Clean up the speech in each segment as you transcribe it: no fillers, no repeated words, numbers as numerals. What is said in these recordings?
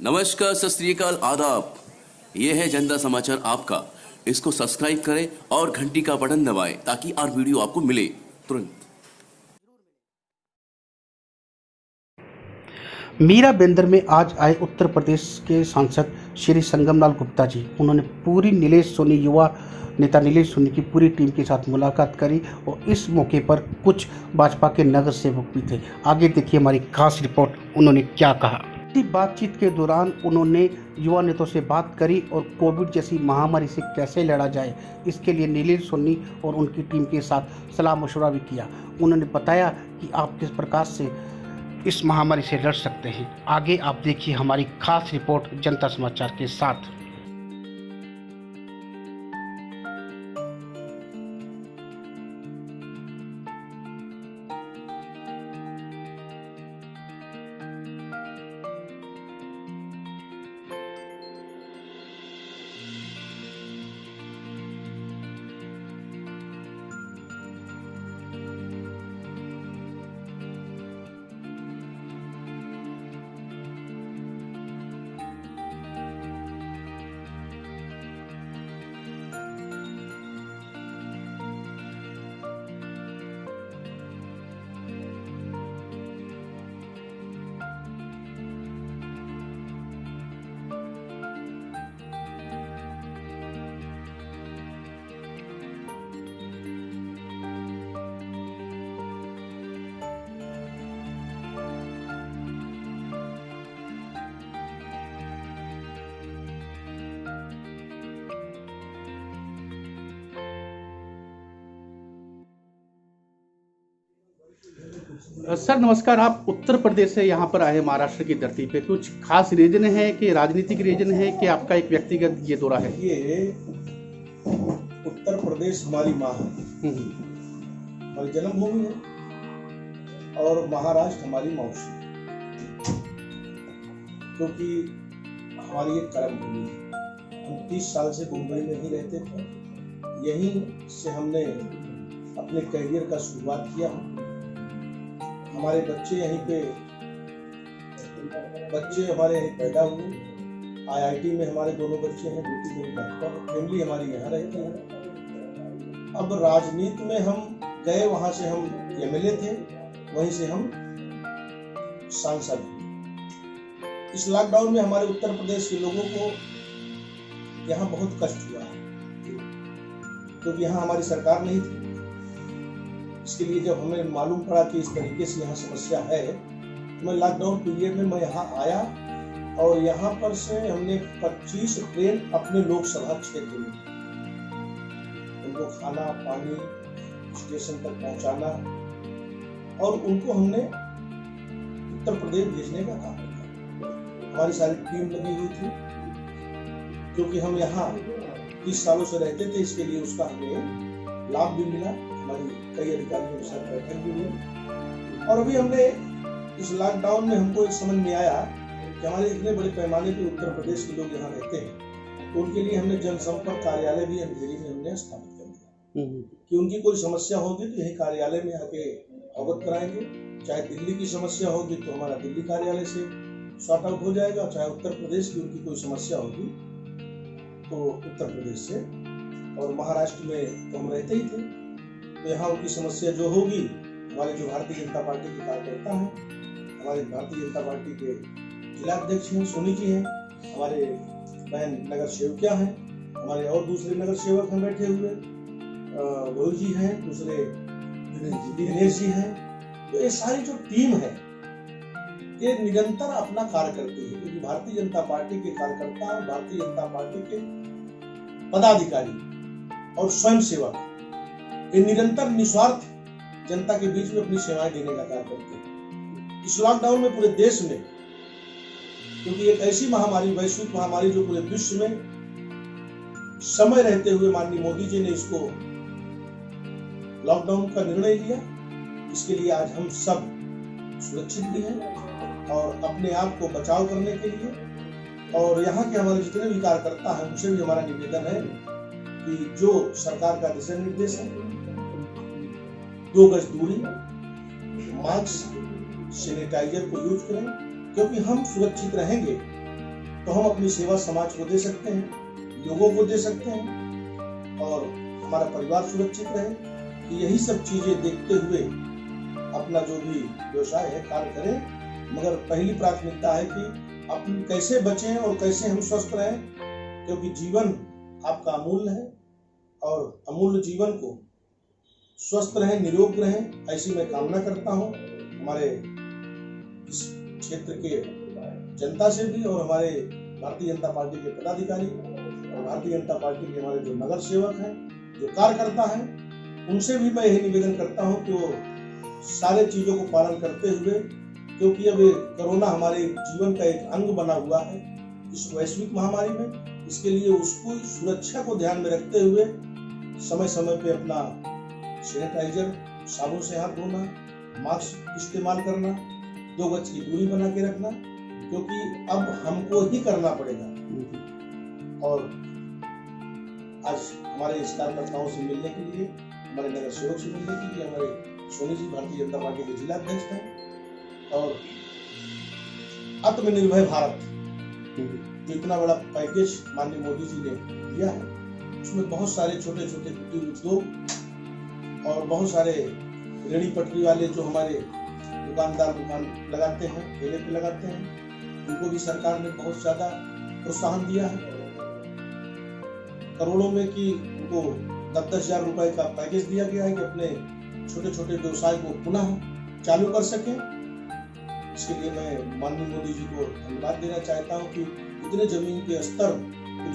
नमस्कार, सत श्री अकाल, आदाब। ये है जनता समाचार आपका। इसको सब्सक्राइब करें और घंटी का बटन दबाएं ताकि और वीडियो आपको मिले तुरंत। मीरा बेंदर में आज आए उत्तर प्रदेश के सांसद श्री संगमलाल गुप्ता जी। उन्होंने पूरी नीलेश सोनी युवा नेता नीलेश सोनी की पूरी टीम के साथ मुलाकात करी और इस मौके पर कुछ भाजपा के नगर सेवक भी थे। आगे देखिए हमारी खास रिपोर्ट, उन्होंने क्या कहा। इसी बातचीत के दौरान उन्होंने युवा नेताओं से बात करी और कोविड जैसी महामारी से कैसे लड़ा जाए, इसके लिए नीलेश सोनी और उनकी टीम के साथ सलाह मशवरा भी किया। उन्होंने बताया कि आप किस प्रकार से इस महामारी से लड़ सकते हैं। आगे आप देखिए हमारी खास रिपोर्ट जनता समाचार के साथ। सर नमस्कार, आप उत्तर प्रदेश से यहाँ पर आए महाराष्ट्र की धरती पे, कुछ खास रीजन है कि राजनीतिक रीजन है कि आपका एक व्यक्तिगत ये दौरा है? ये उत्तर प्रदेश हमारी माँ है, हमारी जन्मभूमि है, और महाराष्ट्र हमारी मौसी, क्योंकि हमारी एक कर्म भूमि है। हम 30 साल से मुंबई में ही रहते थे, यहीं से हमने अपने करियर का शुरुआत किया। हमारे बच्चे हमारे यहीं पैदा हुए। IIT में हमारे दोनों बच्चे हैं, बेटी मेरी डॉक्टर, फैमिली हमारी यहाँ रहती है। अब राजनीति में हम गए, वहां से हम MLA थे, वहीं से हम सांसद हुए। इस लॉकडाउन में हमारे उत्तर प्रदेश के लोगों को यहाँ बहुत कष्ट हुआ है, क्योंकि यहाँ हमारी सरकार नहीं थी। इसके लिए जब हमें मालूम पड़ा कि इस तरीके से यहाँ समस्या है, तो मैं लॉकडाउन पीरियड में मैं यहाँ आया और यहाँ पर से हमने 25 ट्रेन अपने लोकसभा क्षेत्र में उनको खाना पानी स्टेशन तक पहुंचाना, और उनको हमने उत्तर प्रदेश भेजने का काम किया। हमारी सारी टीम लगी हुई थी, क्योंकि हम यहाँ 30 सालों से रहते थे, इसके लिए उसका हमें लाभ भी मिला। हमारी कई अधिकारियों के साथ बैठक भी हुई, और अभी हमने इस लॉकडाउन में हमको एक समझ में आया कि हमारे इतने बड़े पैमाने पे उत्तर प्रदेश के लोग यहाँ रहते हैं, तो उनके लिए हमने जनसंपर्क कार्यालय भी अंधेरी में हमने स्थापित कर दिया कि उनकी कोई समस्या होगी तो यही कार्यालय में आके अवगत कराएंगे। चाहे दिल्ली की समस्या होगी तो हमारा दिल्ली कार्यालय से सॉर्ट आउट हो जाएगा, चाहे उत्तर प्रदेश की उनकी कोई समस्या होगी तो उत्तर प्रदेश से, और महाराष्ट्र में तो हम रहते ही थे, तो यहाँ उनकी समस्या जो होगी, हमारे जो भारतीय जनता पार्टी के कार्यकर्ता हैं, हमारे भारतीय जनता पार्टी के जिला अध्यक्ष हैं, सोनी जी हैं, हमारे बहन नगर सेवकिया हैं, हमारे और दूसरे नगर सेवक हैं बैठे हुए, गोयल जी हैं, दूसरे दिनेश जी हैं। तो ये सारी जो टीम है ये निरंतर अपना कार्य करती है, क्योंकि भारतीय जनता पार्टी के कार्यकर्ता, भारतीय जनता पार्टी के पदाधिकारी और स्वयं सेवक ये निरंतर निस्वार्थ जनता के बीच में अपनी सेवाएं देने का कार्य करते हैं। इस लॉकडाउन में पूरे देश में, क्योंकि एक ऐसी महामारी, वैश्विक महामारी जो पूरे विश्व में समय रहते हुए माननीय मोदी जी ने इसको लॉकडाउन का निर्णय लिया, इसके लिए आज हम सब सुरक्षित भी हैं और अपने आप को बचाव करने के लिए, और यहाँ के हमारे जितने भी कार्यकर्ता हैं उनसे भी हमारा निवेदन है कि जो सरकार का दिशा निर्देश है, 2 गज दूरी, मास्क, सैनिटाइजर को यूज करें, क्योंकि हम सुरक्षित रहेंगे तो हम अपनी सेवा समाज को दे सकते हैं, लोगों को दे सकते हैं और हमारा परिवार सुरक्षित रहे। तो यही सब चीजें देखते हुए अपना जो भी व्यवसाय है कार्य करें, मगर पहली प्राथमिकता है कि अपन कैसे बचें और कैसे हम स्वस्थ रहें, क्योंकि जीवन आपका अमूल्य है और अमूल्य जीवन को स्वस्थ रहें, निरोग रहें, ऐसी मैं कामना करता हूं हमारे इस क्षेत्र के जनता से भी और हमारे भारतीय जनता पार्टी के पदाधिकारी और भारतीय जनता पार्टी के हमारे जो नगर सेवक हैं, जो कार्यकर्ता हैं, उनसे भी मैं यही निवेदन करता हूं कि वो सारे चीजों को पालन करते हुए, क्योंकि अब कोरोना हमारे जीवन का एक अंग बना हुआ है इस वैश्विक महामारी में, इसके लिए उसको सुरक्षा को ध्यान में रखते हुए समय समय पे अपना सैनिटाइजर, साबुन से हाथ धोना, मास्क इस्तेमाल करना, 2 गज की दूरी बना के रखना, क्योंकि अब हमको ही करना पड़ेगा। और आज हमारे इस कार्यकर्ताओं से मिलने के लिए, हमारे नगर सेवक से मिलने के लिए हमारे सोनी जी भारतीय जनता पार्टी के जिला अध्यक्ष हैं और आत्मनिर्भर भारत जो इतना बड़ा पैकेज माननीय मोदी जी ने दिया है, उसमें बहुत सारे छोटे छोटे कुटीर उद्योग और बहुत सारे रेहड़ी पटरी वाले जो हमारे दुकानदार दुकान लगाते हैं, ठेले पे लगाते हैं, उनको भी सरकार ने बहुत ज्यादा प्रोत्साहन दिया है, करोड़ों में कि उनको 10-10 हजार रुपए का पैकेज दिया गया है कि अपने छोटे छोटे व्यवसाय को पुनः चालू कर सकें। इसके लिए मैं माननीय मोदी जी को धन्यवाद देना चाहता हूं कि इतने जमीन के स्तर,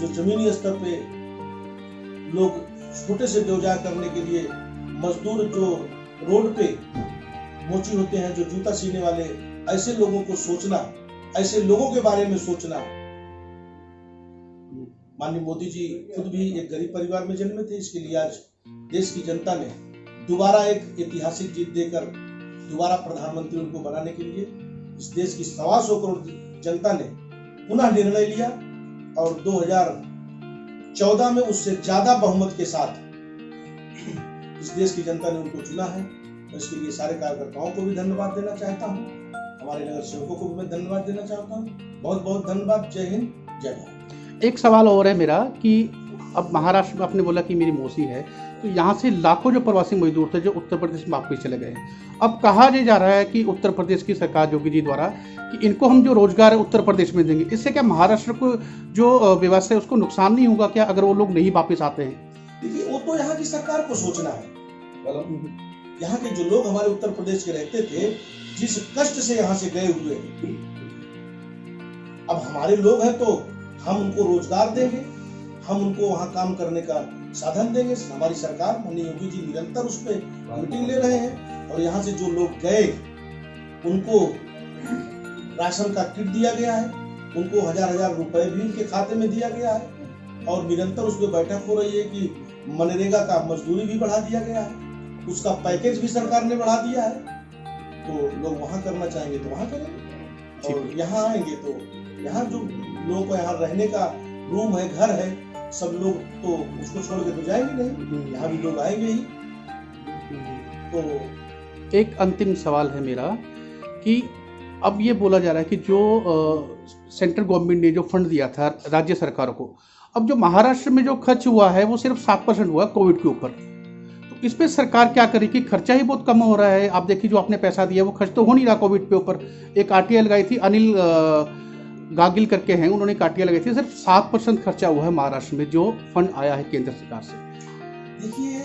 जो जमीनी स्तर पे लोग छोटे से व्यवसाय करने के लिए मजदूर जो रोड पे मोची होते हैं, जो जूता सीने वाले, ऐसे लोगों को सोचना, ऐसे लोगों के बारे में सोचना। माननीय मोदी जी खुद भी एक गरीब परिवार में जन्मे थे, इसके लिए आज देश की जनता ने दोबारा एक ऐतिहासिक जीत देकर दोबारा प्रधानमंत्री उनको बनाने के लिए इस देश की 125 करोड़ जनता ने पुनः निर्णय लिया और 2014 में उससे ज्यादा बहुमत के साथ इस देश की जनता ने उनको चुना है। तो इसके लिए सारे कार्यकर्ताओं को भी धन्यवाद देना चाहता हूँ, हमारे नगर सेवकों को भी मैं धन्यवाद देना चाहता हूँ। बहुत बहुत धन्यवाद। जय हिंद, जय भारत। एक सवाल और है मेरा कि अब महाराष्ट्र में आपने बोला कि मेरी मौसी है, तो यहाँ से लाखों जो प्रवासी मजदूर थे जो उत्तर प्रदेश में वापस चले गए हैं, अब कहा जा रहा है कि उत्तर प्रदेश की सरकार योगी जी द्वारा कि इनको हम जो रोजगार है उत्तर प्रदेश में देंगे, इससे क्या महाराष्ट्र को जो व्यवस्था है उसको नुकसान नहीं होगा क्या अगर वो लोग नहीं वापस आते हैं? देखिए, वो तो यहाँ की सरकार को सोचना है। यहाँ के जो लोग हमारे उत्तर प्रदेश के रहते थे, जिस कष्ट से यहाँ से गए हुए, अब हमारे लोग हैं तो हम उनको रोजगार देंगे, हम उनको वहां काम करने का साधन देंगे। हमारी सरकार माननीय योगी जी निरंतर उस पर मीटिंग ले रहे हैं और यहाँ से जो लोग गए उनको राशन का किट दिया गया है, उनको 1000-1000 रुपए भी उनके खाते में दिया गया है और निरंतर उस पर बैठक हो रही है कि मनरेगा का मजदूरी भी बढ़ा दिया गया है, उसका पैकेज भी सरकार ने बढ़ा दिया है। तो लोग वहां करना चाहेंगे तो वहां करेंगे और यहाँ आएंगे तो यहाँ जो लोगों को यहाँ रहने का रूम है, घर है, सब लोग तो उसको छोड़ के तो जाएंगे नहीं, यहाँ भी लोग आएंगे ही। तो एक अंतिम सवाल है मेरा कि अब ये बोला जा रहा है कि जो सेंट्रल गवर्नमेंट ने जो फंड दिया था राज्य सरकारों को, अब जो महाराष्ट्र में जो खर्च हुआ है वो सिर्फ 7% हुआ कोविड के ऊपर, तो इस पे सरकार क्या करे कि खर्चा ही बहुत कम हो रहा है। आप देखिए जो आपने पैसा दिया वो खर्च तो हो नहीं रहा कोविड के ऊपर। एक आरटीआई लगाई थी, अनिल गागिल करके हैं, उन्होंने आरटीआई लगाई थी, सिर्फ 7% खर्चा हुआ है महाराष्ट्र में जो फंड आया है केंद्र सरकार से। देखिए,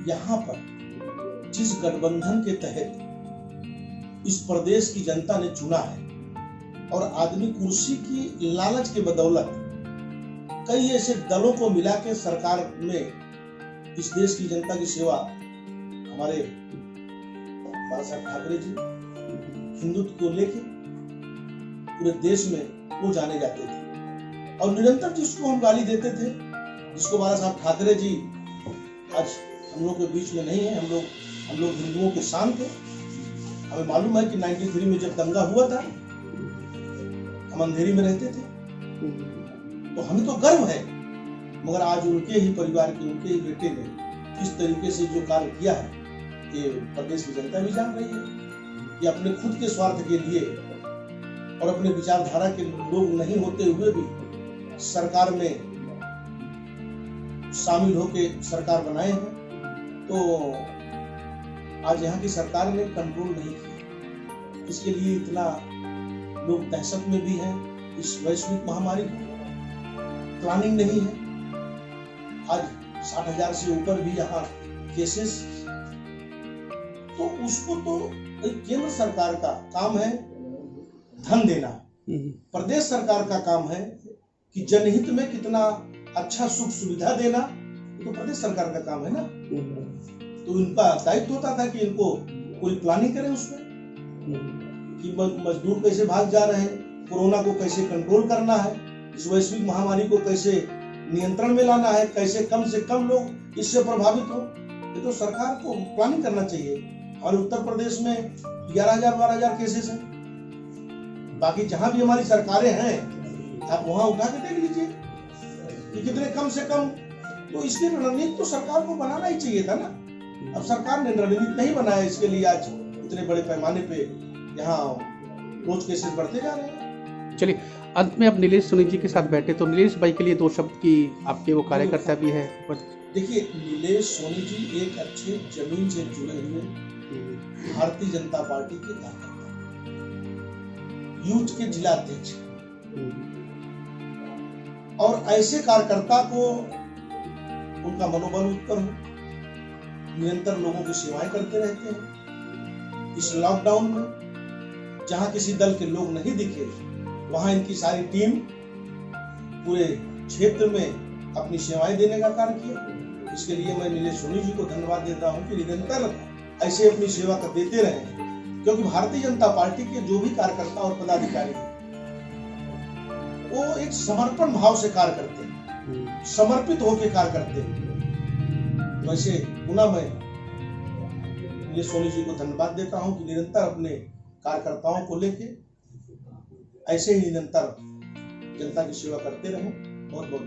यहाँ पर जिस गठबंधन के तहत इस प्रदेश की जनता ने चुना है और आदमी कुर्सी की लालच के बदौलत कई ऐसे दलों को मिला के सरकार में इस देश की जनता की सेवा, हमारे बाला साहब ठाकरे जी हिंदुत्व को लेके पूरे देश में वो जाने जाते थे और निरंतर जिसको हम गाली देते थे, जिसको बाला साहब ठाकरे जी आज हम लोग के बीच में नहीं है, हम लोग हिंदुओं के शान थे। हमें मालूम है कि 93 में जब दंगा हुआ था हम अंधेरी में रहते थे, तो हमें तो गर्व है, मगर आज उनके ही परिवार के, उनके ही बेटे ने किस तरीके से जो कार्य किया है ये प्रदेश की जनता भी जान रही है कि अपने खुद के स्वार्थ के लिए और अपने विचारधारा के लोग नहीं होते हुए भी सरकार में शामिल होकर सरकार बनाए हैं, तो आज यहाँ की सरकार ने कंट्रोल नहीं किया। इसके लिए इतना लोग दहशत में भी हैं। इस वैश्विक महामारी की प्लानिंग नहीं है। आज 60,000 से ऊपर भी यहाँ केसेस, तो उसको तो केंद्र सरकार का काम है धन देना, प्रदेश सरकार का काम है कि जनहित में कितना अच्छा सुख सुविधा देना, तो प्रदेश सरकार का काम है ना। तो इनका दायित्व होता था कि इनको कोई प्लानिंग करें उसमें कि मजदूर कैसे भाग जा रहे हैं, कोरोना को कैसे कंट्रोल करना है, इस वैश्विक महामारी को कैसे नियंत्रण में लाना है, कैसे कम से कम लोग इससे प्रभावित हो। ये तो सरकार को प्लानिंग करना चाहिए। और उत्तर प्रदेश में 11,000-12,000 केसेस हैं। बाकी जहां भी हमारी सरकारें हैं आप वहां उठा के देख लीजिए कि कितने कम से कम। तो इसकी रणनीति तो सरकार को बनाना ही चाहिए था ना। अब सरकार ने रणनीति नहीं बनाया, इसके लिए आज इतने बड़े पैमाने पे यहाँ रोज केसेस बढ़ते जा रहे हैं। चलिए, अंत में अब नीलेश सोनी जी के साथ बैठे, तो नीलेश भाई के लिए 2 शब्द की आपके वो कार्यकर्ता भी है। देखिए, नीलेश सोनी जी एक अच्छे जमीन से जुड़े हुए भारतीय जनता पार्टी के कार्यकर्ता, यूथ के जिला अध्यक्ष, और ऐसे कार्यकर्ता को उनका मनोबल उत्पन्न हो, निरंतर लोगों की सेवाएं करते रहते हैं। इस लॉकडाउन में जहां किसी दल के लोग नहीं दिखे, वहां इनकी सारी टीम पूरे क्षेत्र में अपनी सेवाएं देने का कार्य किया। इसके लिए मैं नीलेश सोनी जी को धन्यवाद देता हूं कि निरंतर ऐसे अपनी सेवा कर देते रहे, क्योंकि भारतीय जनता पार्टी के जो भी कार्यकर्ता और पदाधिकारी वो एक समर्पण भाव से कार्य करते हैं, समर्पित होकर कार्य करते हैं। वैसे पुनः मैं नीलेश सोनी जी को धन्यवाद देता हूं कि निरंतर अपने कार्यकर्ताओं को लेके ऐसे ही निरंतर जनता की सेवा करते रहें। बहुत बहुत